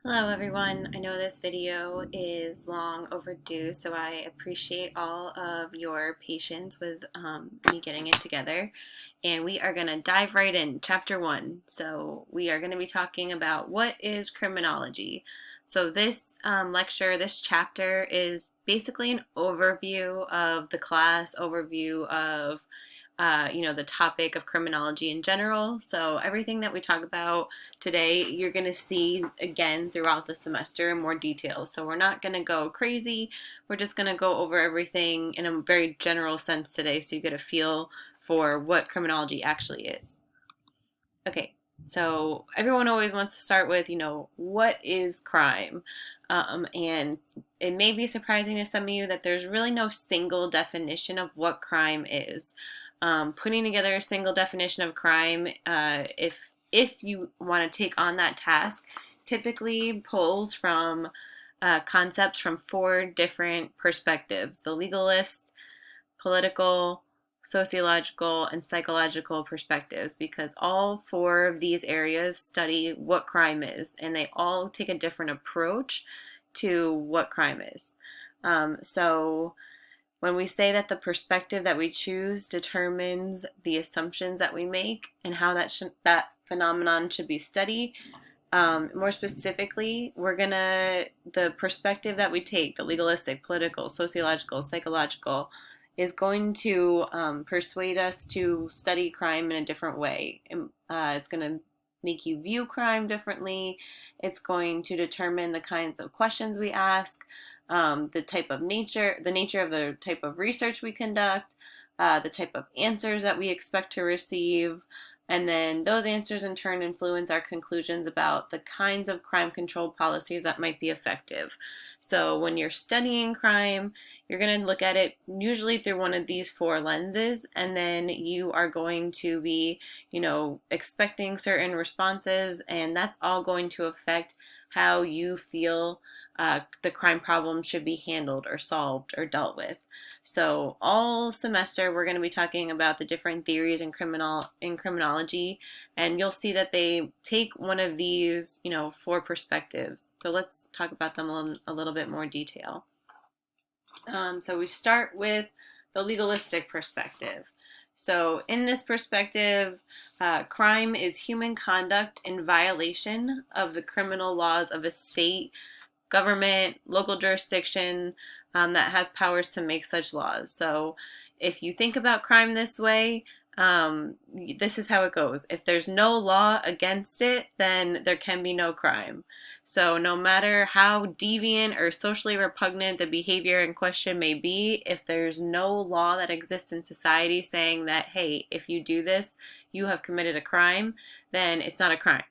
Hello everyone. I know this video is long overdue, so I appreciate all of your patience with me getting it together. And we are going to dive right in, chapter 1. So we are going to be talking about what is criminology. So this this chapter is basically an overview of the class, overview of the topic of criminology in general. So everything that we talk about today, you're going to see again throughout the semester in more detail. So we're not going to go crazy. We're just going to go over everything in a very general sense today so you get a feel for what criminology actually is. Okay, so everyone always wants to start with, what is crime? And it may be surprising to some of you that there's really no single definition of what crime is. Putting together a single definition of crime, if you want to take on that task, typically pulls from concepts from 4 different perspectives: the legalist, political, sociological, and psychological perspectives, because all 4 of these areas study what crime is, and they all take a different approach to what crime is. So when we say that the perspective that we choose determines the assumptions that we make and how that phenomenon should be studied, more specifically, the perspective that we take, the legalistic, political, sociological, psychological, is going to persuade us to study crime in a different way. It's going to make you view crime differently. It's going to determine the kinds of questions we ask, the nature of the type of research we conduct, the type of answers that we expect to receive, and then those answers in turn influence our conclusions about the kinds of crime control policies that might be effective. So when you're studying crime, you're going to look at it usually through one of these 4 lenses, and then you are going to be, expecting certain responses, and that's all going to affect how you feel the crime problem should be handled or solved or dealt with. So all semester we're going to be talking about the different theories in criminology, and you'll see that they take one of these, 4 perspectives. So let's talk about them in a little bit more detail. So we start with the legalistic perspective. So in this perspective, crime is human conduct in violation of the criminal laws of a state, government, local jurisdiction that has powers to make such laws. So if you think about crime this way, this is how it goes. If there's no law against it, then there can be no crime. So no matter how deviant or socially repugnant the behavior in question may be, if there's no law that exists in society saying that, hey, if you do this, you have committed a crime, then it's not a crime.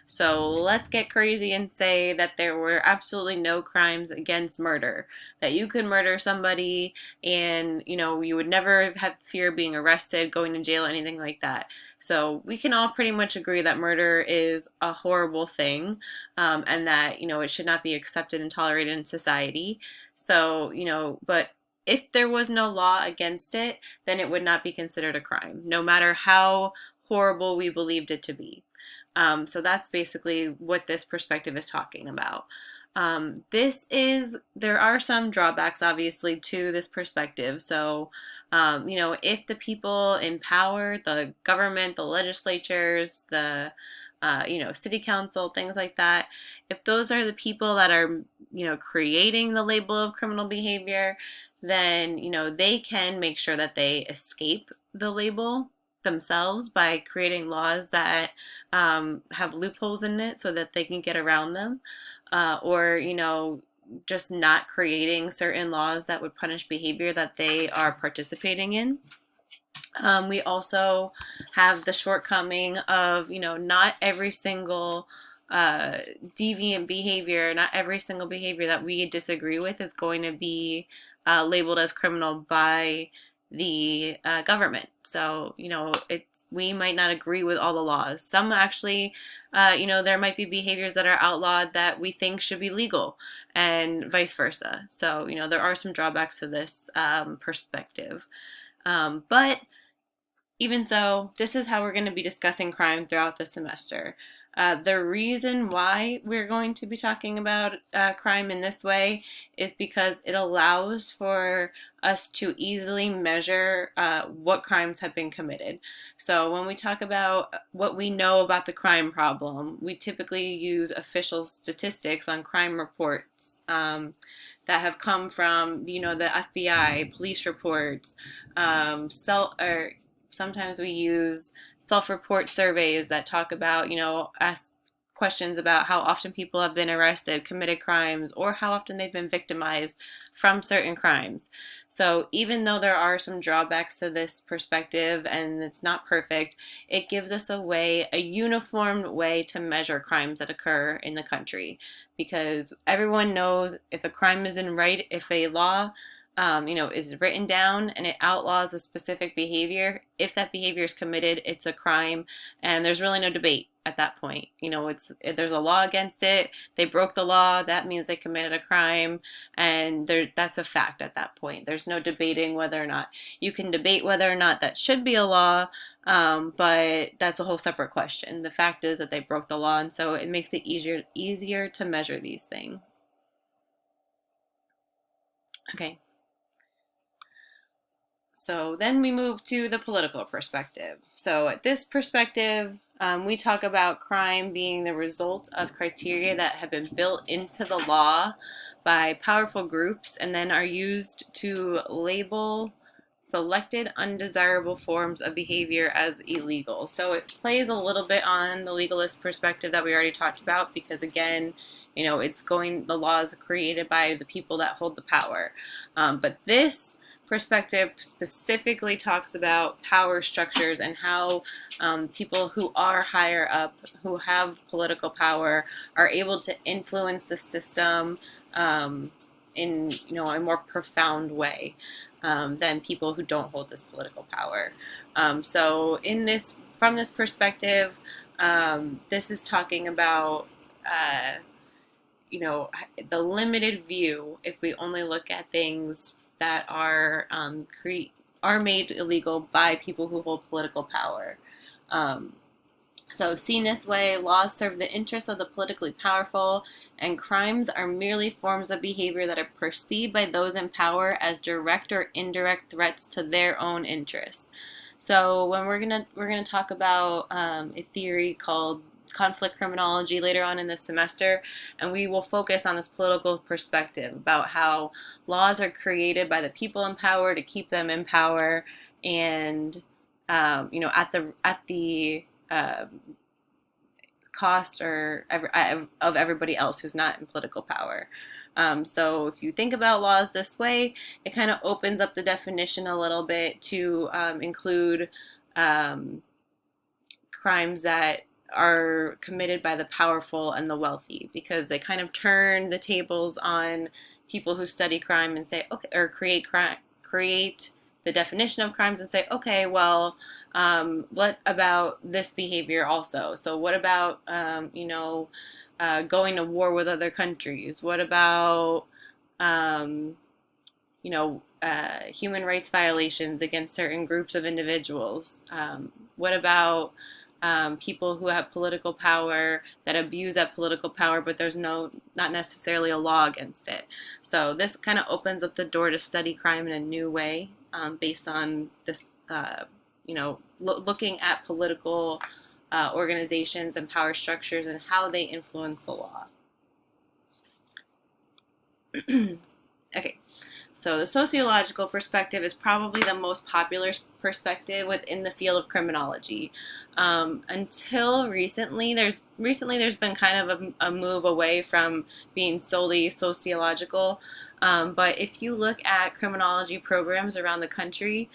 So let's get crazy and say that there were absolutely no crimes against murder, that you could murder somebody and, you would never have fear of being arrested, going to jail, anything like that. So we can all pretty much agree that murder is a horrible thing, and that, it should not be accepted and tolerated in society. So, but if there was no law against it, then it would not be considered a crime, no matter how horrible we believed it to be. So that's basically what this perspective is talking about. There are some drawbacks, obviously, to this perspective. So, if the people in power, the government, the legislatures, the city council, things like that, if those are the people that are, creating the label of criminal behavior, then, they can make sure that they escape the label themselves by creating laws that have loopholes in it so that they can get around them, or just not creating certain laws that would punish behavior that they are participating in. We also have the shortcoming of, not every single deviant behavior, not every single behavior that we disagree with is going to be labeled as criminal by the government. So, we might not agree with all the laws. Some actually, there might be behaviors that are outlawed that we think should be legal, and vice versa. So, there are some drawbacks to this perspective. But even so, this is how we're going to be discussing crime throughout the semester. The reason why we're going to be talking about crime in this way is because it allows for us to easily measure what crimes have been committed. So when we talk about what we know about the crime problem, we typically use official statistics on crime reports that have come from, the FBI, police reports, or sometimes we use self-report surveys that talk about, ask questions about how often people have been arrested, committed crimes, or how often they've been victimized from certain crimes. So even though there are some drawbacks to this perspective and it's not perfect, it gives us a uniform way to measure crimes that occur in the country, because everyone knows if a crime is if a law is written down and it outlaws a specific behavior, if that behavior is committed, it's a crime, and there's really no debate at that point. If there's a law against it, they broke the law, that means they committed a crime, and that's a fact at that point. There's no debating whether or not. You can debate whether or not that should be a law, but that's a whole separate question. The fact is that they broke the law, and so it makes it easier to measure these things. Okay. So then we move to the political perspective. So at this perspective, we talk about crime being the result of criteria that have been built into the law by powerful groups and then are used to label selected undesirable forms of behavior as illegal. So it plays a little bit on the legalist perspective that we already talked about, because again, the law is created by the people that hold the power. But this perspective specifically talks about power structures and how people who are higher up, who have political power, are able to influence the system in a more profound way than people who don't hold this political power. So from this perspective, this is talking about the limited view if we only look at things that are made illegal by people who hold political power. So seen this way, laws serve the interests of the politically powerful, and crimes are merely forms of behavior that are perceived by those in power as direct or indirect threats to their own interests. So when we're gonna talk about a theory called conflict criminology later on in this semester, and we will focus on this political perspective about how laws are created by the people in power to keep them in power, and at the cost of everybody else who's not in political power. So if you think about laws this way, it kind of opens up the definition a little bit to include crimes that are committed by the powerful and the wealthy, because they kind of turn the tables on people who study crime and say, okay, or create the definition of crimes and say, okay, well, what about this behavior also? So what about, going to war with other countries? What about, human rights violations against certain groups of individuals? What about people who have political power that abuse that political power, but there's not necessarily a law against it? So this kind of opens up the door to study crime in a new way, based on this, looking at political organizations and power structures and how they influence the law. Okay. So the sociological perspective is probably the most popular perspective within the field of criminology. Until recently, there's been kind of a move away from being solely sociological. But if you look at criminology programs around the country,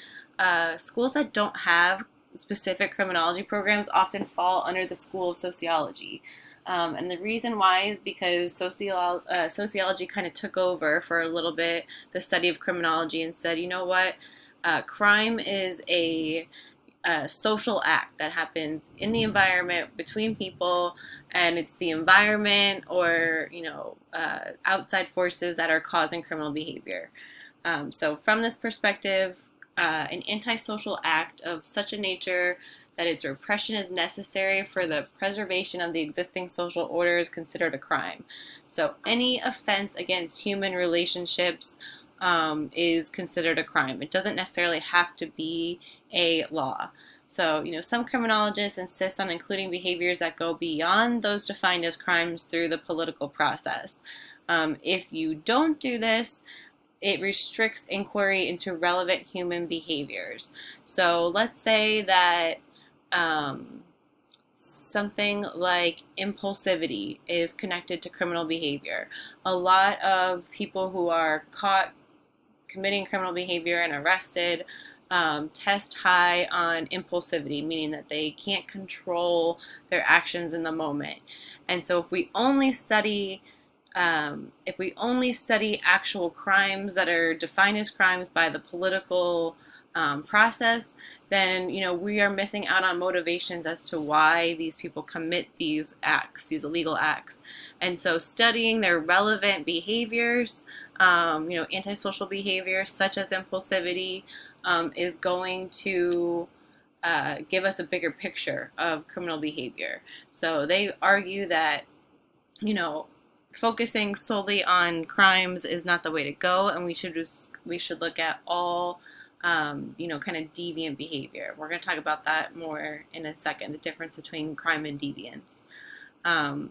schools that don't have specific criminology programs often fall under the School of Sociology. And the reason why is because sociology kind of took over for a little bit the study of criminology and said, you know what, crime is a social act that happens in the environment between people, and it's the environment or outside forces that are causing criminal behavior. So from this perspective, an antisocial act of such a nature that its repression is necessary for the preservation of the existing social order is considered a crime. So any offense against human relationships is considered a crime. It doesn't necessarily have to be a law. So, some criminologists insist on including behaviors that go beyond those defined as crimes through the political process. If you don't do this, it restricts inquiry into relevant human behaviors. So let's say that something like impulsivity is connected to criminal behavior. A lot of people who are caught committing criminal behavior and arrested test high on impulsivity, meaning that they can't control their actions in the moment. And so if we only study actual crimes that are defined as crimes by the political process, then we are missing out on motivations as to why these people commit these acts, these illegal acts. And so studying their relevant behaviors, antisocial behaviors such as impulsivity, is going to give us a bigger picture of criminal behavior. So they argue that, focusing solely on crimes is not the way to go, and we should look at all kind of deviant behavior. We're going to talk about that more in a second, the difference between crime and deviance.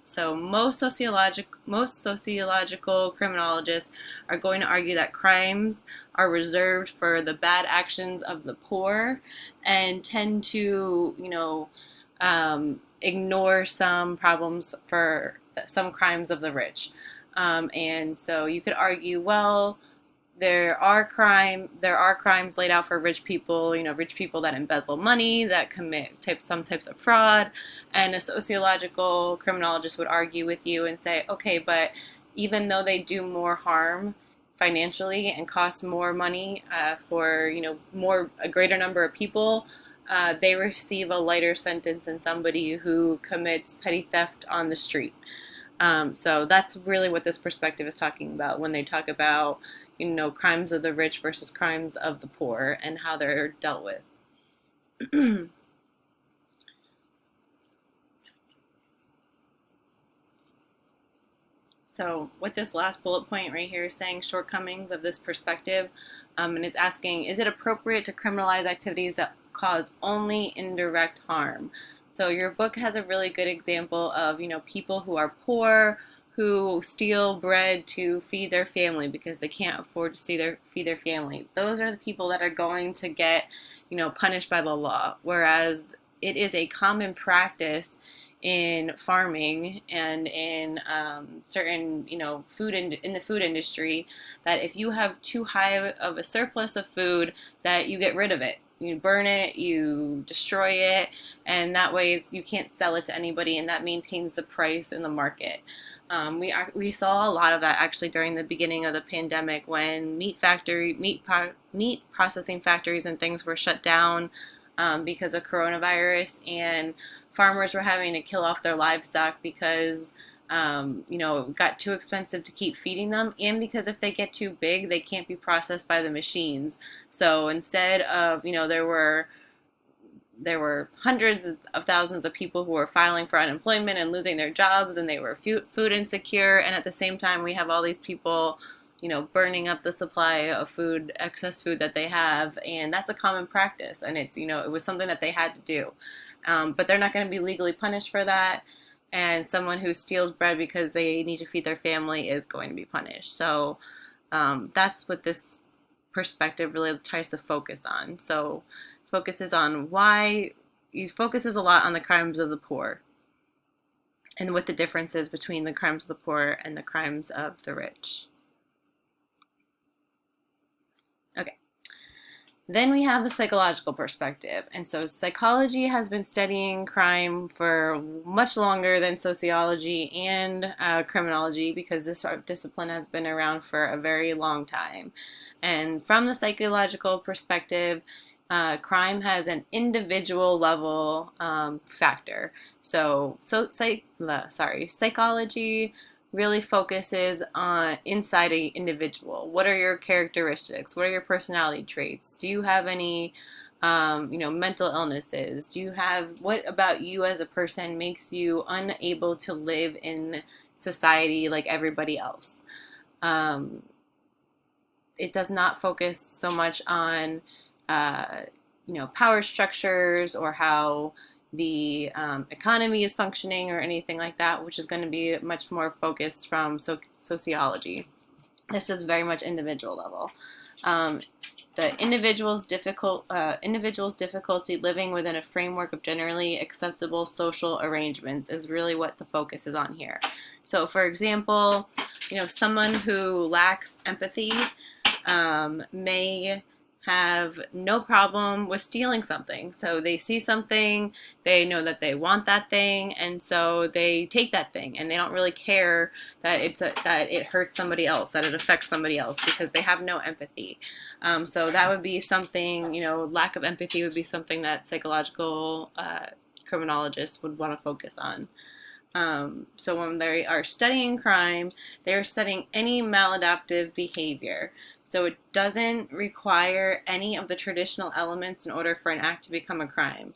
So most sociological criminologists are going to argue that crimes are reserved for the bad actions of the poor and tend to, ignore some problems for some crimes of the rich. And so you could argue, well, there are crimes laid out for rich people, rich people that embezzle money, that commit some types of fraud, and a sociological criminologist would argue with you and say, okay, but even though they do more harm financially and cost more money for a greater number of people, they receive a lighter sentence than somebody who commits petty theft on the street. So that's really what this perspective is talking about when they talk about, crimes of the rich versus crimes of the poor and how they're dealt with. So with this last bullet point right here saying shortcomings of this perspective, and it's asking, is it appropriate to criminalize activities that cause only indirect harm? So your book has a really good example of, people who are poor, who steal bread to feed their family because they can't afford to feed their family. Those are the people that are going to get, punished by the law. Whereas it is a common practice in farming and in certain, in the food industry, that if you have too high of a surplus of food, that you get rid of it. You burn it, you destroy it, and that way you can't sell it to anybody, and that maintains the price in the market. We saw a lot of that actually during the beginning of the pandemic when meat processing factories and things were shut down because of coronavirus, and farmers were having to kill off their livestock because it got too expensive to keep feeding them, and because if they get too big, they can't be processed by the machines. So instead of, there were hundreds of thousands of people who were filing for unemployment and losing their jobs, and they were food insecure. And at the same time, we have all these people, burning up the supply of food, excess food that they have. And that's a common practice. And it's, it was something that they had to do. But they're not going to be legally punished for that. And someone who steals bread because they need to feed their family is going to be punished. So that's what this perspective really tries to focus on. So focuses a lot on the crimes of the poor and what the difference is between the crimes of the poor and the crimes of the rich. Okay. Then we have the psychological perspective. And so psychology has been studying crime for much longer than sociology and criminology, because this discipline has been around for a very long time. And from the psychological perspective, crime has an individual level factor. Psychology really focuses on inside an individual. What are your characteristics? What are your personality traits? Do you have any mental illnesses? What about you as a person makes you unable to live in society like everybody else? Um, it does not focus so much on, uh, power structures or how the economy is functioning or anything like that, which is going to be much more focused from sociology. This is very much individual level. Um, the individual's difficulty living within a framework of generally acceptable social arrangements is really what the focus is on here. So, for example, someone who lacks empathy may have no problem with stealing something. So they see something, they know that they want that thing, and so they take that thing, and they don't really care that that it hurts somebody else, that it affects somebody else, because they have no empathy. So that would be something, lack of empathy would be something that psychological criminologists would want to focus on. So when they are studying crime, they are studying any maladaptive behavior. So it doesn't require any of the traditional elements in order for an act to become a crime.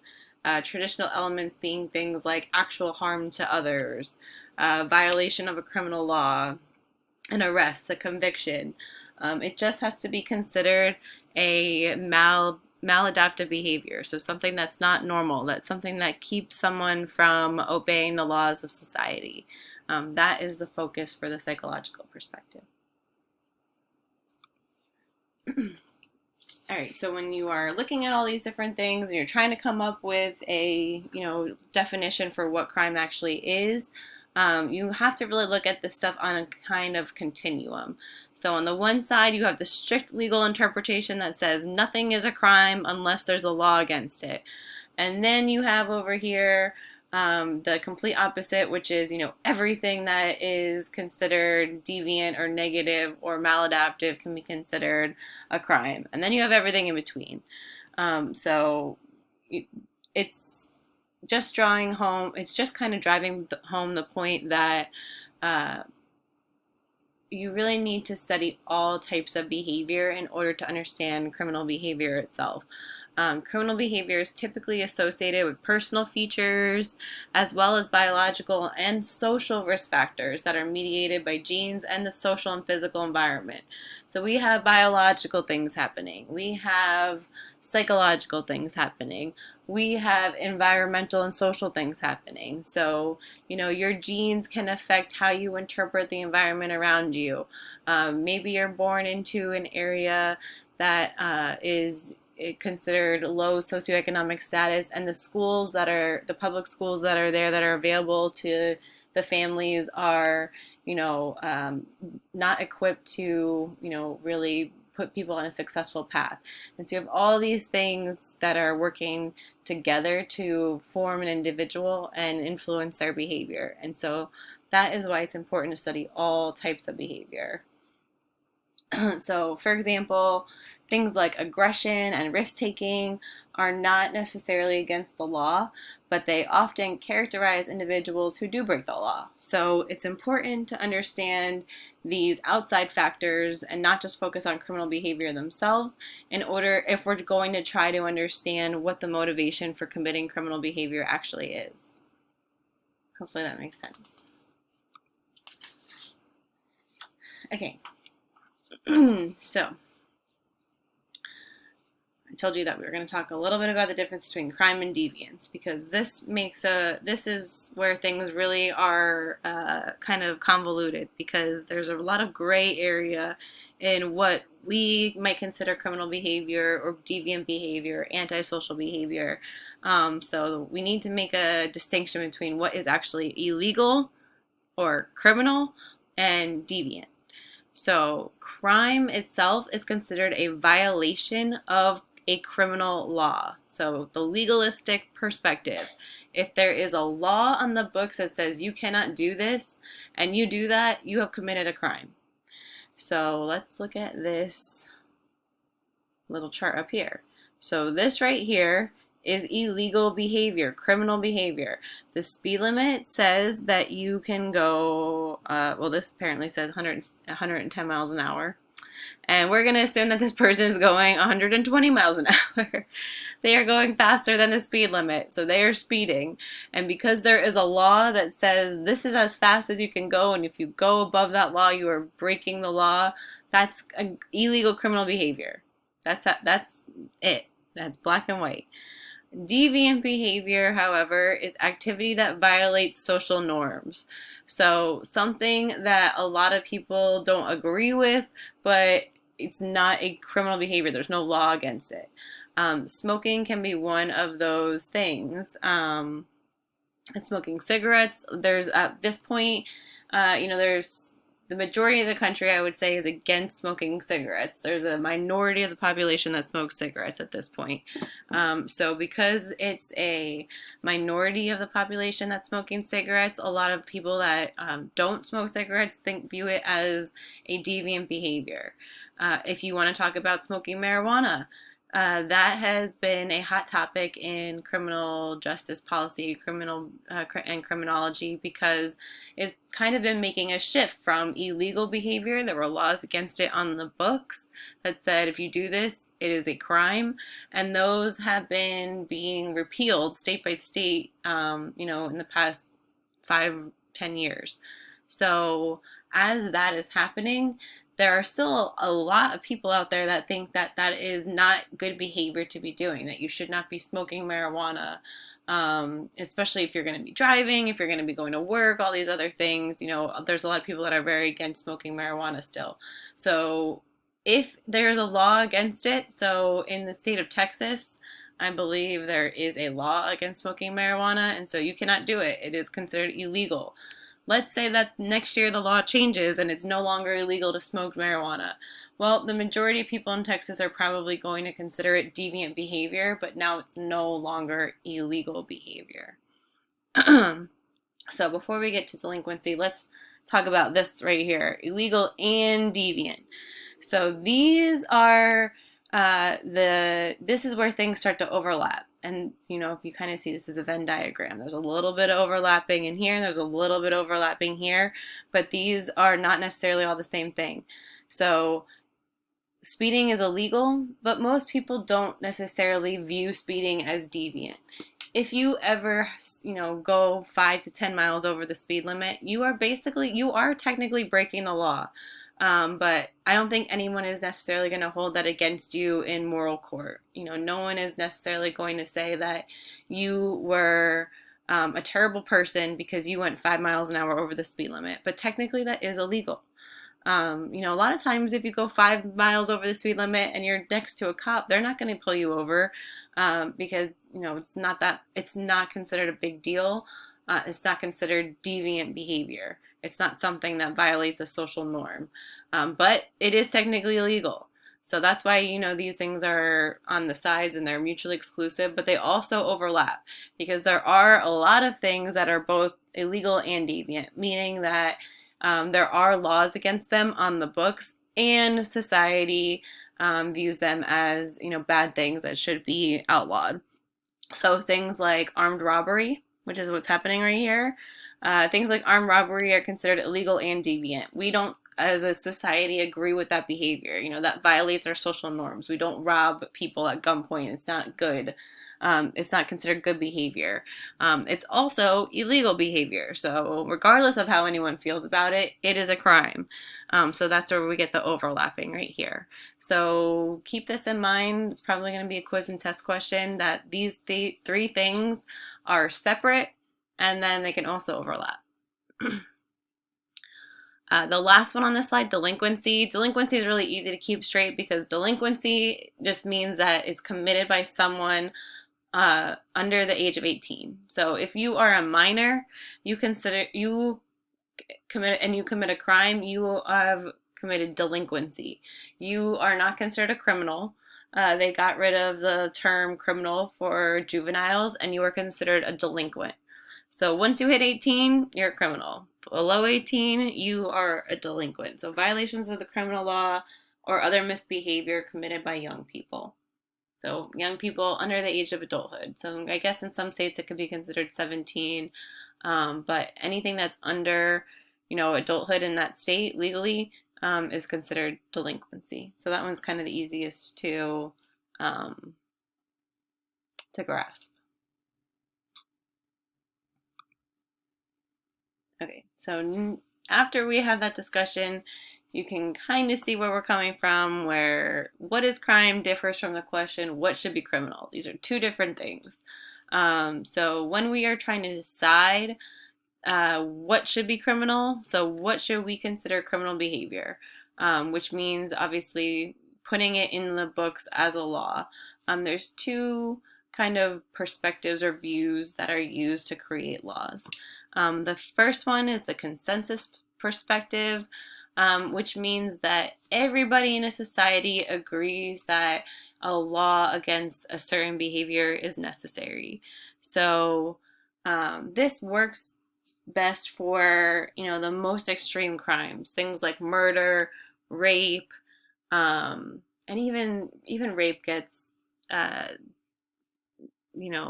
Traditional elements being things like actual harm to others, violation of a criminal law, an arrest, a conviction. It just has to be considered a maladaptive behavior. So something that's not normal, that's something that keeps someone from obeying the laws of society. That is the focus for the psychological perspective. All right, so when you are looking at all these different things and you're trying to come up with a definition for what crime actually is, you have to really look at this stuff on a kind of continuum. So on the one side, you have the strict legal interpretation that says nothing is a crime unless there's a law against it. And then you have over here the complete opposite, which is, everything that is considered deviant or negative or maladaptive can be considered a crime. And then you have everything in between. So it's just kind of driving home the point that you really need to study all types of behavior in order to understand criminal behavior itself. Criminal behavior is typically associated with personal features as well as biological and social risk factors that are mediated by genes and the social and physical environment. So we have biological things happening. We have psychological things happening. We have environmental and social things happening. So, your genes can affect how you interpret the environment around you. Maybe you're born into an area that is considered low socioeconomic status, and the public schools that are there that are available to the families are not equipped to really put people on a successful path. And so you have all these things that are working together to form an individual and influence their behavior. And so that is why it's important to study all types of behavior. So, for example, things like aggression and risk-taking are not necessarily against the law, but they often characterize individuals who do break the law. So it's important to understand these outside factors and not just focus on criminal behavior themselves if we're going to try to understand what the motivation for committing criminal behavior actually is. Hopefully that makes sense. Okay. So, I told you that we were going to talk a little bit about the difference between crime and deviance, because this is where things really are kind of convoluted, because there's a lot of gray area in what we might consider criminal behavior or deviant behavior, antisocial behavior. So we need to make a distinction between what is actually illegal or criminal and deviant. So crime itself is considered a violation of a criminal law. So the legalistic perspective, if there is a law on the books that says you cannot do this and you do that, you have committed a crime. So let's look at this little chart up here. So this right here is illegal behavior, criminal behavior. The speed limit says that you can go, this apparently says 110 miles an hour. And we're going to assume that this person is going 120 miles an hour. They are going faster than the speed limit, so they are speeding. And because there is a law that says this is as fast as you can go, and if you go above that law, you are breaking the law, that's illegal criminal behavior. That's it. That's black and white. Deviant behavior, however, is activity that violates social norms. So something that a lot of people don't agree with, but it's not a criminal behavior. There's no law against it. Smoking can be one of those things. And smoking cigarettes. There's at this point, there's the majority of the country, I would say, is against smoking cigarettes. There's a minority of the population that smokes cigarettes at this point. So because it's a minority of the population that's smoking cigarettes, a lot of people that don't smoke cigarettes view it as a deviant behavior. If you want to talk about smoking marijuana, that has been a hot topic in criminal justice policy, and criminology, because it's kind of been making a shift from illegal behavior. There were laws against it on the books that said if you do this, it is a crime, and those have been being repealed state by state, in the past 5-10 years. So as that is happening, there are still a lot of people out there that think that that is not good behavior to be doing, that you should not be smoking marijuana, especially if you're going to be driving, if you're going to be going to work, all these other things. There's a lot of people that are very against smoking marijuana still. So if there's a law against it, so in the state of Texas, I believe there is a law against smoking marijuana, and so you cannot do it. It is considered illegal. Let's say that next year the law changes and it's no longer illegal to smoke marijuana. Well, the majority of people in Texas are probably going to consider it deviant behavior, but now it's no longer illegal behavior. So before we get to delinquency, let's talk about this right here, illegal and deviant. So these are this is where things start to overlap. And, if you kind of see, this is a Venn diagram. There's a little bit of overlapping in here, and there's a little bit overlapping here, but these are not necessarily all the same thing. So speeding is illegal, but most people don't necessarily view speeding as deviant. If you ever, go 5 to 10 miles over the speed limit, you are technically breaking the law. But I don't think anyone is necessarily going to hold that against you in moral court. No one is necessarily going to say that you were a terrible person because you went 5 miles an hour over the speed limit. But technically that is illegal. A lot of times if you go 5 miles over the speed limit and you're next to a cop, they're not going to pull you over because, it's not considered a big deal. It's not considered deviant behavior. It's not something that violates a social norm, but it is technically illegal. So that's why, these things are on the sides and they're mutually exclusive, but they also overlap because there are a lot of things that are both illegal and deviant, meaning that there are laws against them on the books and society views them as, bad things that should be outlawed. So things like armed robbery, which is what's happening right here. Things like armed robbery are considered illegal and deviant. We don't, as a society, agree with that behavior. That violates our social norms. We don't rob people at gunpoint. It's not good. It's not considered good behavior. It's also illegal behavior. So regardless of how anyone feels about it, it is a crime. So that's where we get the overlapping right here. So keep this in mind. It's probably going to be a quiz and test question that these three things are separate and then they can also overlap. The last one on this slide, delinquency. Delinquency is really easy to keep straight because delinquency just means that it's committed by someone under the age of 18. So if you are a minor, you commit a crime, you have committed delinquency. You are not considered a criminal. They got rid of the term criminal for juveniles, and you are considered a delinquent. So once you hit 18, you're a criminal. Below 18, you are a delinquent. So violations of the criminal law or other misbehavior committed by young people. So young people under the age of adulthood. So I guess in some states it could be considered 17, but anything that's under, adulthood in that state legally, is considered delinquency. So that one's kind of the easiest um, to grasp. Okay, so after we have that discussion, you can kind of see where we're coming from, where what is crime differs from the question, what should be criminal? These are two different things. So when we are trying to decide what should be criminal, so what should we consider criminal behavior, which means obviously putting it in the books as a law. There's two kind of perspectives or views that are used to create laws. The first one is the consensus perspective, which means that everybody in a society agrees that a law against a certain behavior is necessary. So this works best for, the most extreme crimes, things like murder, rape, and even rape gets uh,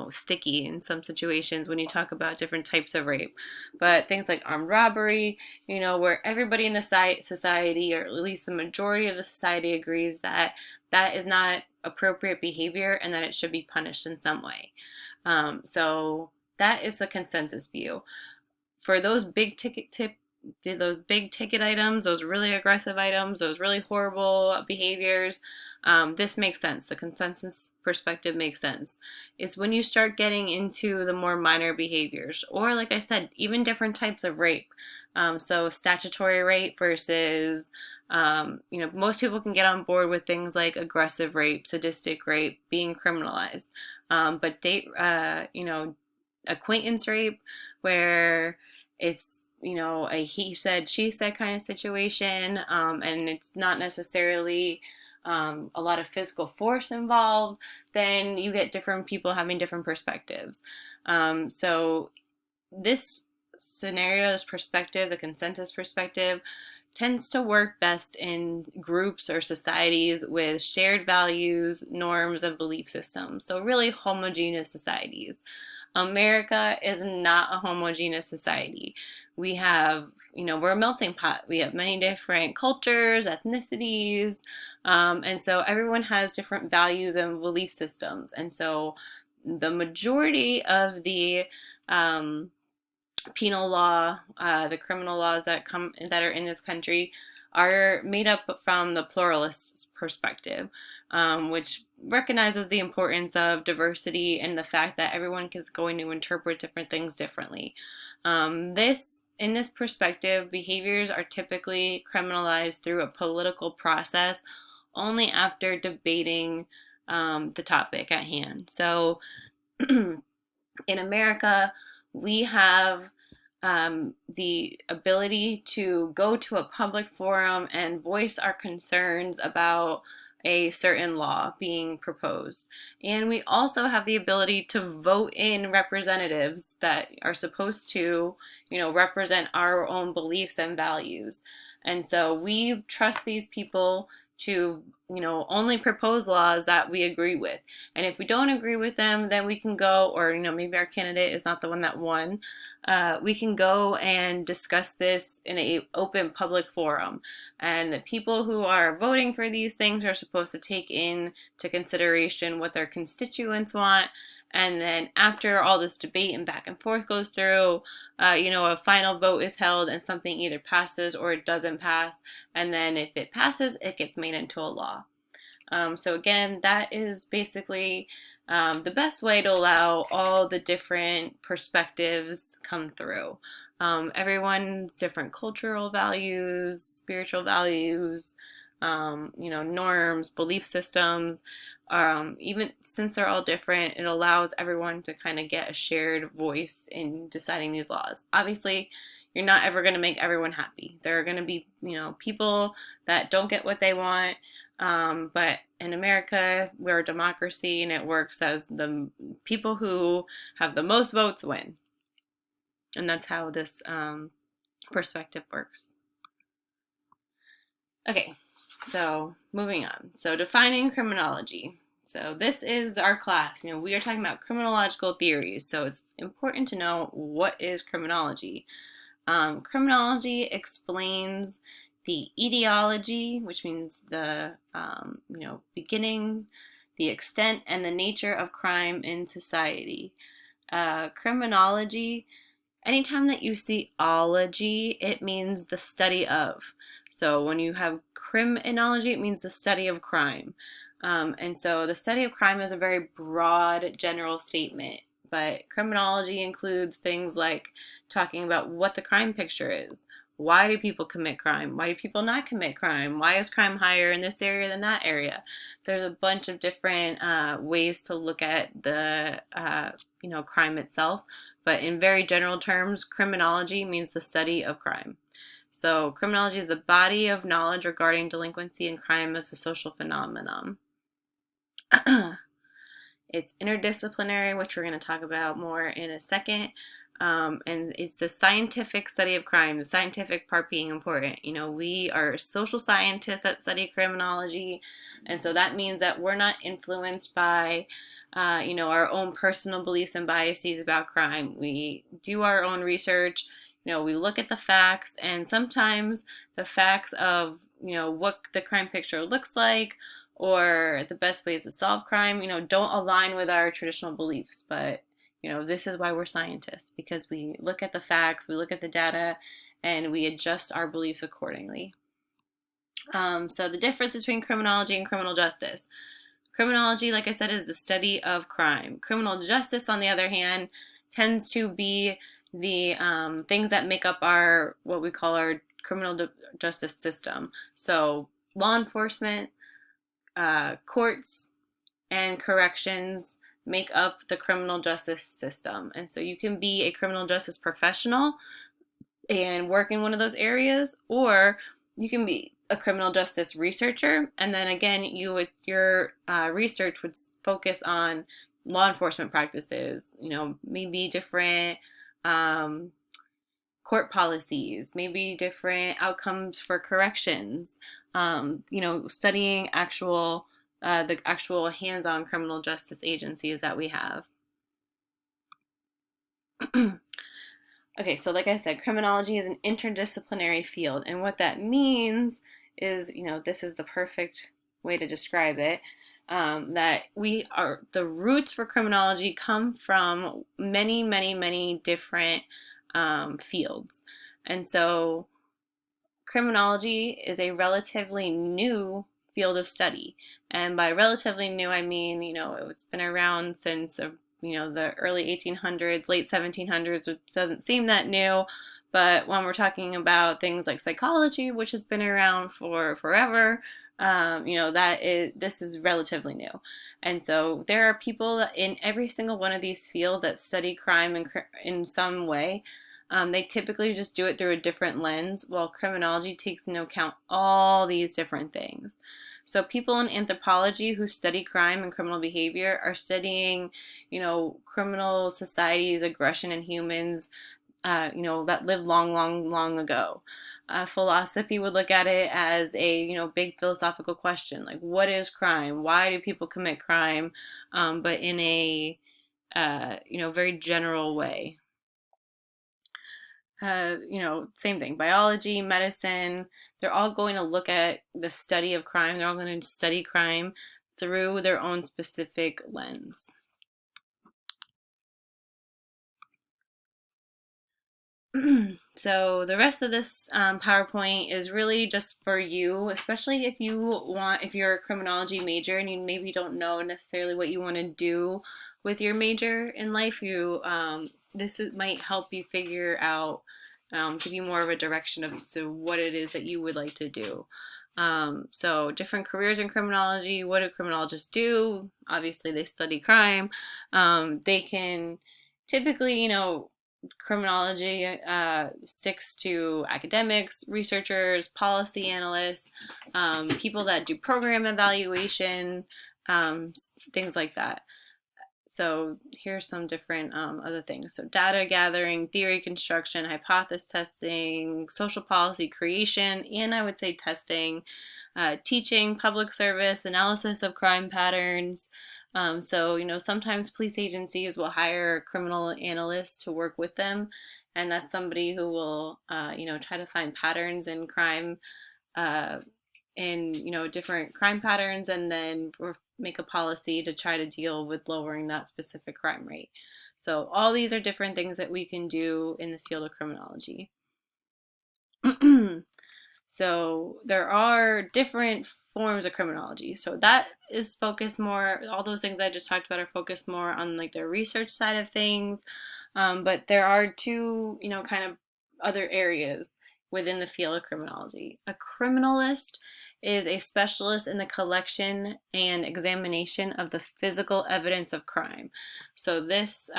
sticky in some situations when you talk about different types of rape. But things like armed robbery, where everybody in the society, or at least the majority of the society, agrees that that is not appropriate behavior and that it should be punished in some way. So that is the consensus view. For those big ticket items, those really aggressive items, those really horrible behaviors, this makes sense. The consensus perspective makes sense. It's when you start getting into the more minor behaviors, or like I said, even different types of rape. So statutory rape versus, most people can get on board with things like aggressive rape, sadistic rape being criminalized. But acquaintance rape, where it's a he said she said kind of situation, and it's not necessarily a lot of physical force involved, then you get different people having different perspectives. So this scenario, this perspective, the consensus perspective, tends to work best in groups or societies with shared values, norms, and belief systems. So really homogeneous societies. America is not a homogeneous society. We have, we're a melting pot. We have many different cultures, ethnicities, and so everyone has different values and belief systems. And so the majority of the penal law, the criminal laws that are in this country, are made up from the pluralist perspective, which recognizes the importance of diversity and the fact that everyone is going to interpret different things differently. In this perspective, behaviors are typically criminalized through a political process only after debating the topic at hand. So in America, we have the ability to go to a public forum and voice our concerns about a certain law being proposed. And we also have the ability to vote in representatives that are supposed to, represent our own beliefs and values. And so we trust these people to, only propose laws that we agree with. And if we don't agree with them, then we can go, or, maybe our candidate is not the one that won. We can go and discuss this in an open public forum. And the people who are voting for these things are supposed to take into consideration what their constituents want. And then after all this debate and back and forth goes through, a final vote is held and something either passes or it doesn't pass. And then if it passes, it gets made into a law. So again, that is basically the best way to allow all the different perspectives come through. Everyone's different cultural values, spiritual values, norms, belief systems. Even since they're all different, it allows everyone to kind of get a shared voice in deciding these laws. Obviously, you're not ever going to make everyone happy. There are going to be, people that don't get what they want. But in America, we're a democracy, and it works as the people who have the most votes win. And that's how this perspective works. Okay, so moving on. So defining criminology. So this is our class. We are talking about criminological theories. So it's important to know what is criminology. Criminology explains the etiology, which means the beginning, the extent, and the nature of crime in society. Criminology, anytime that you see ology, it means the study of. So when you have criminology, it means the study of crime. And so the study of crime is a very broad general statement, but criminology includes things like talking about what the crime picture is. Why do people commit crime? Why do people not commit crime? Why is crime higher in this area than that area? There's a bunch of different ways to look at the crime itself, but in very general terms, criminology means the study of crime. So criminology is the body of knowledge regarding delinquency and crime as a social phenomenon. It's interdisciplinary, which we're going to talk about more in a second. And it's the scientific study of crime, the scientific part being important. We are social scientists that study criminology, and so that means that we're not influenced by our own personal beliefs and biases about crime. We do our own research. We look at the facts, and sometimes the facts of what the crime picture looks like or the best ways to solve crime, don't align with our traditional beliefs. But this is why we're scientists, because we look at the facts, we look at the data, and we adjust our beliefs accordingly. So the difference between criminology and criminal justice. Criminology, like I said, is the study of crime. Criminal justice, on the other hand, tends to be the things that make up what we call our criminal justice system. So law enforcement, courts, and corrections make up the criminal justice system. And so you can be a criminal justice professional and work in one of those areas, or you can be a criminal justice researcher, and then again, your research would focus on law enforcement practices, maybe different court policies, maybe different outcomes for corrections, studying the actual hands-on criminal justice agencies that we have. Okay, so like I said, criminology is an interdisciplinary field, and what that means is, this is the perfect way to describe it, that the roots for criminology come from many, many, many different fields. And so criminology is a relatively new field of study. And by relatively new, I mean, it's been around since the early 1800s, late 1700s, which doesn't seem that new. But when we're talking about things like psychology, which has been around for forever, this is relatively new. And so there are people in every single one of these fields that study crime in some way. They typically just do it through a different lens, while criminology takes into account all these different things. So people in anthropology who study crime and criminal behavior are studying, criminal society's aggression in humans, that lived long, long, long ago. Philosophy would look at it as a, big philosophical question, like what is crime? Why do people commit crime? But in a, very general way. Same thing. Biology, medicine, they're all going to look at the study of crime. They're all going to study crime through their own specific lens. So the rest of this PowerPoint is really just for you, especially if you're a criminology major and you maybe don't know necessarily what you want to do with your major in life. This might help you figure out, give you more of a direction of what it is that you would like to do. So different careers in criminology. What do criminologists do? Obviously, they study crime. They can typically, criminology sticks to academics, researchers, policy analysts, people that do program evaluation, things like that. So here's some different other things. So data gathering, theory construction, hypothesis testing, social policy creation, and I would say testing, teaching, public service, analysis of crime patterns. So sometimes police agencies will hire criminal analysts to work with them, and that's somebody who will, try to find patterns in crime uh, in different crime patterns, and then make a policy to try to deal with lowering that specific crime rate. So all these are different things that we can do in the field of criminology. So there are different forms of criminology. So that is focused more, all those things I just talked about are focused more on like the research side of things. But there are two, kind of other areas within the field of criminology. A criminalist is a specialist in the collection and examination of the physical evidence of crime. So this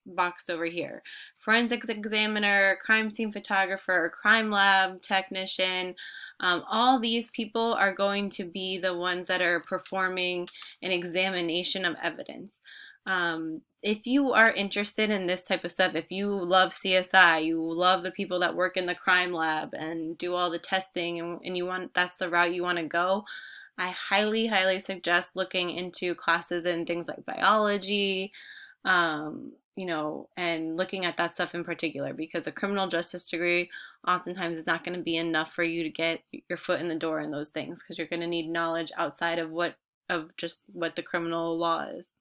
box over here, forensics examiner, crime scene photographer, crime lab technician, all these people are going to be the ones that are performing an examination of evidence. If you are interested in this type of stuff, if you love CSI, you love the people that work in the crime lab and do all the testing, and you want, that's the route you want to go, I highly, highly suggest looking into classes in things like biology, and looking at that stuff in particular, because a criminal justice degree oftentimes is not going to be enough for you to get your foot in the door in those things, because you're going to need knowledge outside of just what the criminal law is.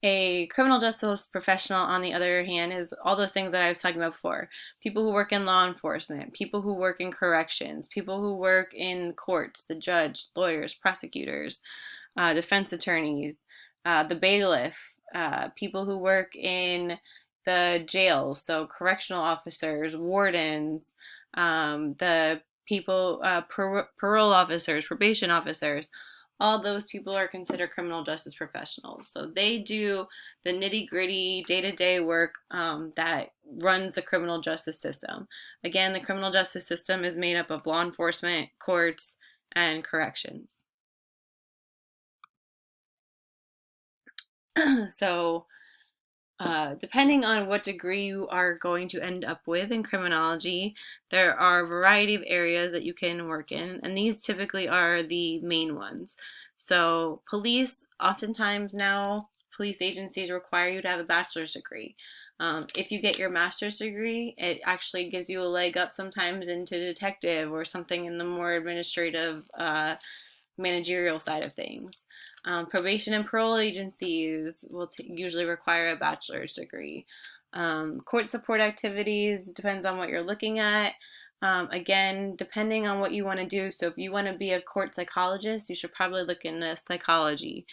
A criminal justice professional, on the other hand, is all those things that I was talking about before. People who work in law enforcement, people who work in corrections, people who work in courts, the judge, lawyers, prosecutors, defense attorneys, the bailiff, people who work in the jails, so correctional officers, wardens, the people, parole officers, probation officers. All those people are considered criminal justice professionals. So they do the nitty gritty day to day work that runs the criminal justice system. Again, the criminal justice system is made up of law enforcement, courts, and corrections. So, depending on what degree you are going to end up with in criminology, there are a variety of areas that you can work in, and these typically are the main ones. So, police, oftentimes now, police agencies require you to have a bachelor's degree. If you get your master's degree, it actually gives you a leg up sometimes into detective or something in the more administrative, managerial side of things. Probation and parole agencies will usually require a bachelor's degree. Court support activities depends on what you're looking at. Again, depending on what you want to do. So if you want to be a court psychologist, you should probably look into psychology.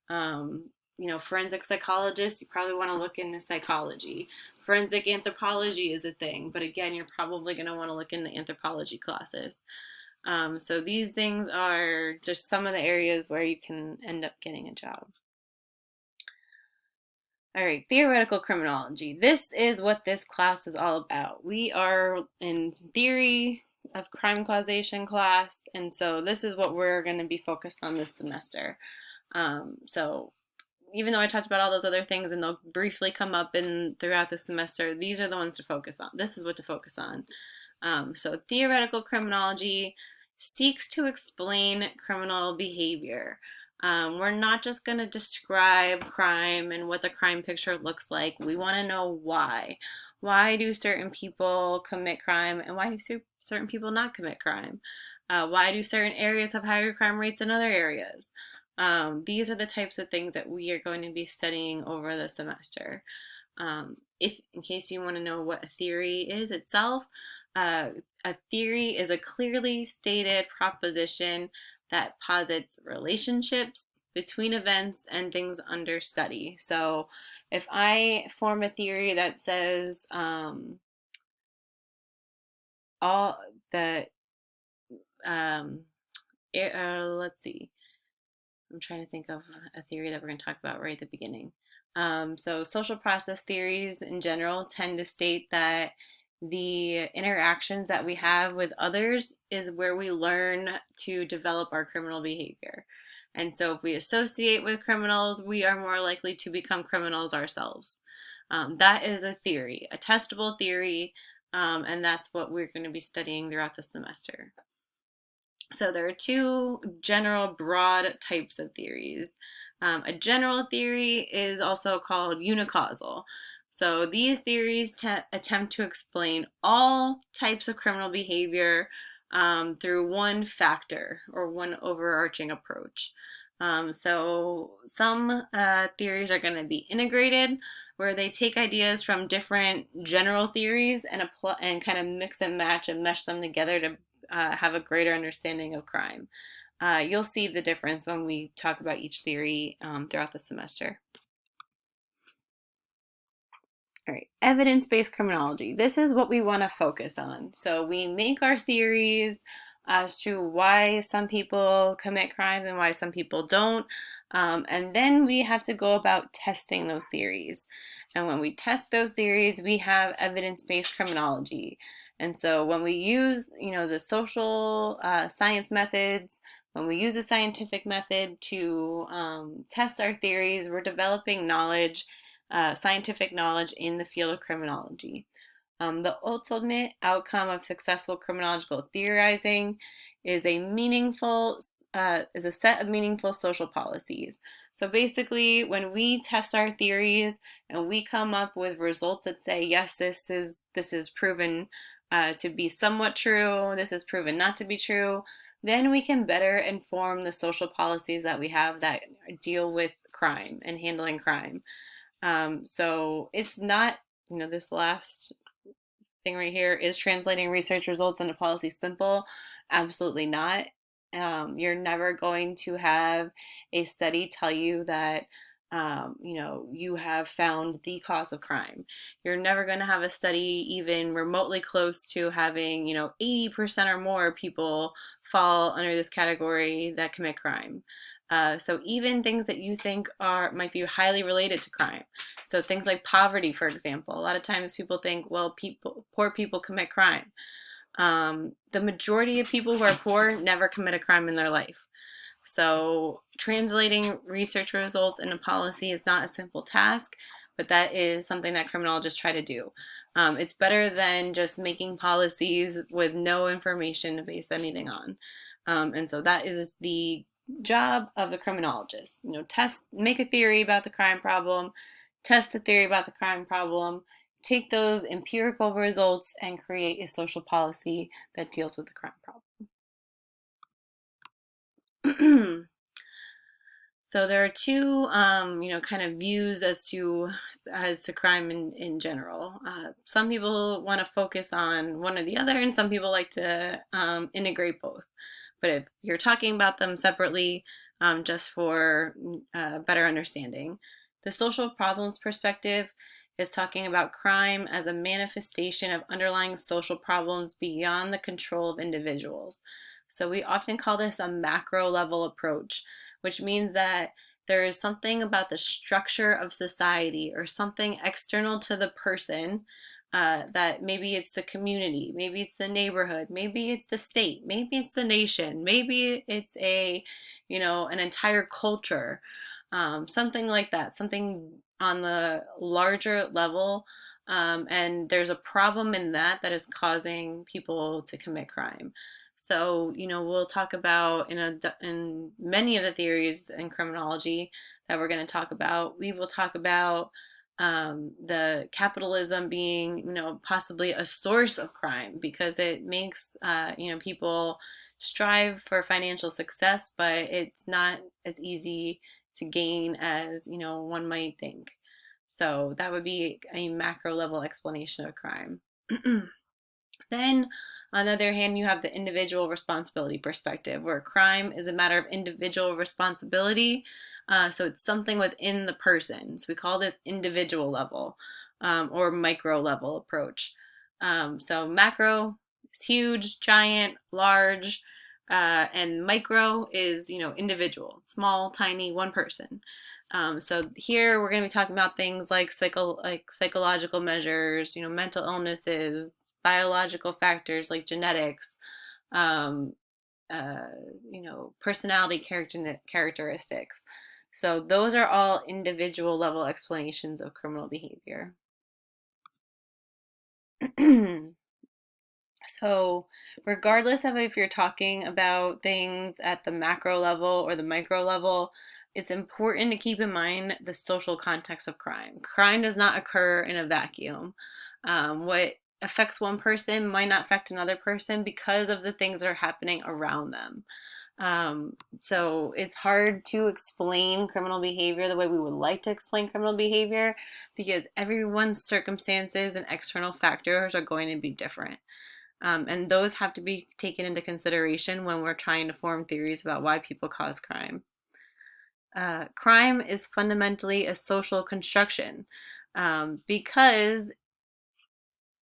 Forensic psychologist, you probably want to look into psychology. Forensic anthropology is a thing, but again, you're probably going to want to look into anthropology classes. So these things are just some of the areas where you can end up getting a job. All right, theoretical criminology. This is what this class is all about. We are in theory of crime causation class, and so this is what we're going to be focused on this semester. So even though I talked about all those other things and they'll briefly come up throughout the semester, these are the ones to focus on. This is what to focus on. So theoretical criminology seeks to explain criminal behavior. We're not just going to describe crime and what the crime picture looks like. We want to know why. Why do certain people commit crime, and why do certain people not commit crime? Why do certain areas have higher crime rates than other areas? These are the types of things that we are going to be studying over the semester. If, in case you want to know what a theory is itself, a theory is a clearly stated proposition that posits relationships between events and things under study. So if I form a theory that says all that, let's see, I'm trying to think of a theory that we're going to talk about right at the beginning. So social process theories in general tend to state that the interactions that we have with others is where we learn to develop our criminal behavior. And so if we associate with criminals, we are more likely to become criminals ourselves. That is a theory, a testable theory, and that's what we're going to be studying throughout the semester. So there are two general broad types of theories. A general theory is also called unicausal, So these theories attempt to explain all types of criminal behavior through one factor or one overarching approach. So some theories are going to be integrated, where they take ideas from different general theories and apply and kind of mix and match and mesh them together to have a greater understanding of crime. You'll see the difference when we talk about each theory throughout the semester. All right, evidence-based criminology. This is what we want to focus on. So we make our theories as to why some people commit crime and why some people don't. And then we have to go about testing those theories. And when we test those theories, we have evidence-based criminology. And so when we use, the social science methods, when we use a scientific method to test our theories, we're developing knowledge, scientific knowledge in the field of criminology. The ultimate outcome of successful criminological theorizing is is a set of meaningful social policies. So basically, when we test our theories and we come up with results that say, yes, this is proven to be somewhat true, this is proven not to be true, then we can better inform the social policies that we have that deal with crime and handling crime. So it's not, this last thing right here, is translating research results into policy simple? Absolutely not. You're never going to have a study tell you that you have found the cause of crime. You're never going to have a study even remotely close to having 80% or more people fall under this category that commit crime. So even things that you think might be highly related to crime. So things like poverty, for example. A lot of times people think, well, poor people commit crime. The majority of people who are poor never commit a crime in their life. So translating research results into policy is not a simple task, but that is something that criminologists try to do. It's better than just making policies with no information to base anything on. And so that is the job of the criminologist. Make a theory about the crime problem, test the theory about the crime problem, take those empirical results, and create a social policy that deals with the crime problem. So there are two, kind of views as to crime in general. Some people want to focus on one or the other, and some people like to integrate both. But if you're talking about them separately, just for better understanding, the social problems perspective is talking about crime as a manifestation of underlying social problems beyond the control of individuals. So we often call this a macro level approach, which means that there is something about the structure of society or something external to the person, that maybe it's the community, maybe it's the neighborhood, maybe it's the state, maybe it's the nation, maybe it's an entire culture, something like that, something on the larger level. And there's a problem in that is causing people to commit crime. So, we'll talk about in many of the theories in criminology that we're going to talk about, we will talk about the capitalism being, possibly a source of crime because it makes, people strive for financial success, but it's not as easy to gain as, one might think. So that would be a macro level explanation of crime. Then, on the other hand, you have the individual responsibility perspective, where crime is a matter of individual responsibility. So it's something within the person. So we call this individual level, or micro level approach. So macro is huge, giant, large, and micro is individual, small, tiny, one person. So here we're going to be talking about things like psychological measures, mental illnesses, biological factors like genetics, um, uh, personality characteristics. So those are all individual level explanations of criminal behavior. So, regardless of if you're talking about things at the macro level or the micro level, It's important to keep in mind the social context of crime. Crime does not occur in a vacuum. What affects one person might not affect another person because of the things that are happening around them. So it's hard to explain criminal behavior the way we would like to explain criminal behavior because everyone's circumstances and external factors are going to be different. And those have to be taken into consideration when we're trying to form theories about why people cause crime. Crime is fundamentally a social construction because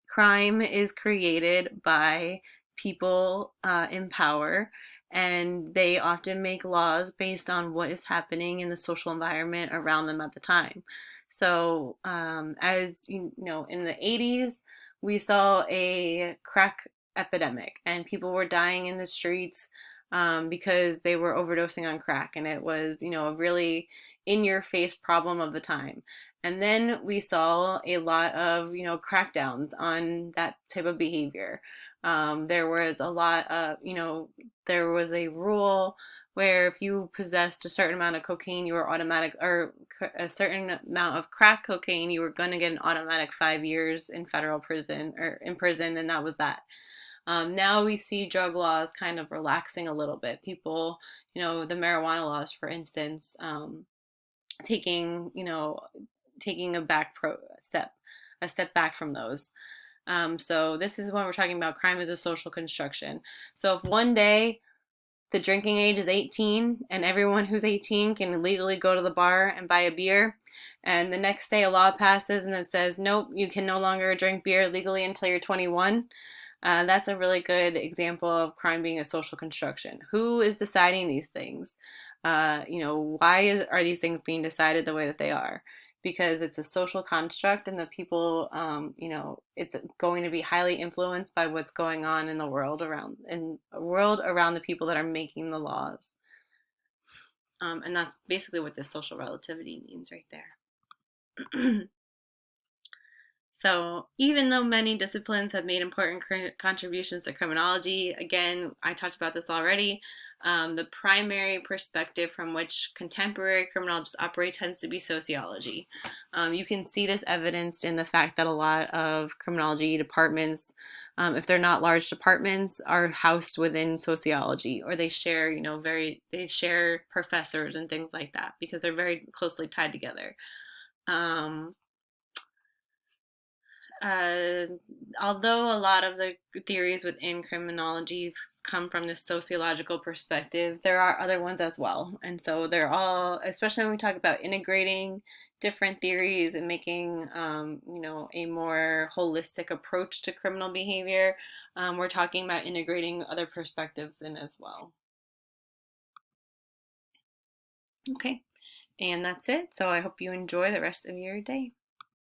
crime is created by people in power, and they often make laws based on what is happening in the social environment around them at the time. So, as you know, in the 80s, we saw a crack epidemic, and people were dying in the streets because they were overdosing on crack, and it was, a really in your face problem of the time. And then we saw a lot of, crackdowns on that type of behavior. There was a lot of, there was a rule where if you possessed a certain amount of cocaine, you were automatic, or a certain amount of crack cocaine, you were going to get an automatic 5 years in federal prison or in prison, and that was that. Now we see drug laws kind of relaxing a little bit. People, the marijuana laws, for instance, taking, taking a step back from those. So this is when we're talking about crime as a social construction. So if one day the drinking age is 18 and everyone who's 18 can legally go to the bar and buy a beer, and the next day a law passes and it says, nope, you can no longer drink beer legally until you're 21, that's a really good example of crime being a social construction. Who is deciding these things? Are these things being decided the way that they are? Because it's a social construct, and the people, it's going to be highly influenced by what's going on in the world around the people that are making the laws. And that's basically what this social relativity means right there. So, even though many disciplines have made important contributions to criminology, again, I talked about this already, the primary perspective from which contemporary criminologists operate tends to be sociology. You can see this evidenced in the fact that a lot of criminology departments, if they're not large departments, are housed within sociology, or they share, they share professors and things like that because they're very closely tied together. Um, uh, Although a lot of the theories within criminology come from this sociological perspective, there are other ones as well. And so they're all, especially when we talk about integrating different theories and making, a more holistic approach to criminal behavior, we're talking about integrating other perspectives in as well. Okay, and that's it. So I hope you enjoy the rest of your day.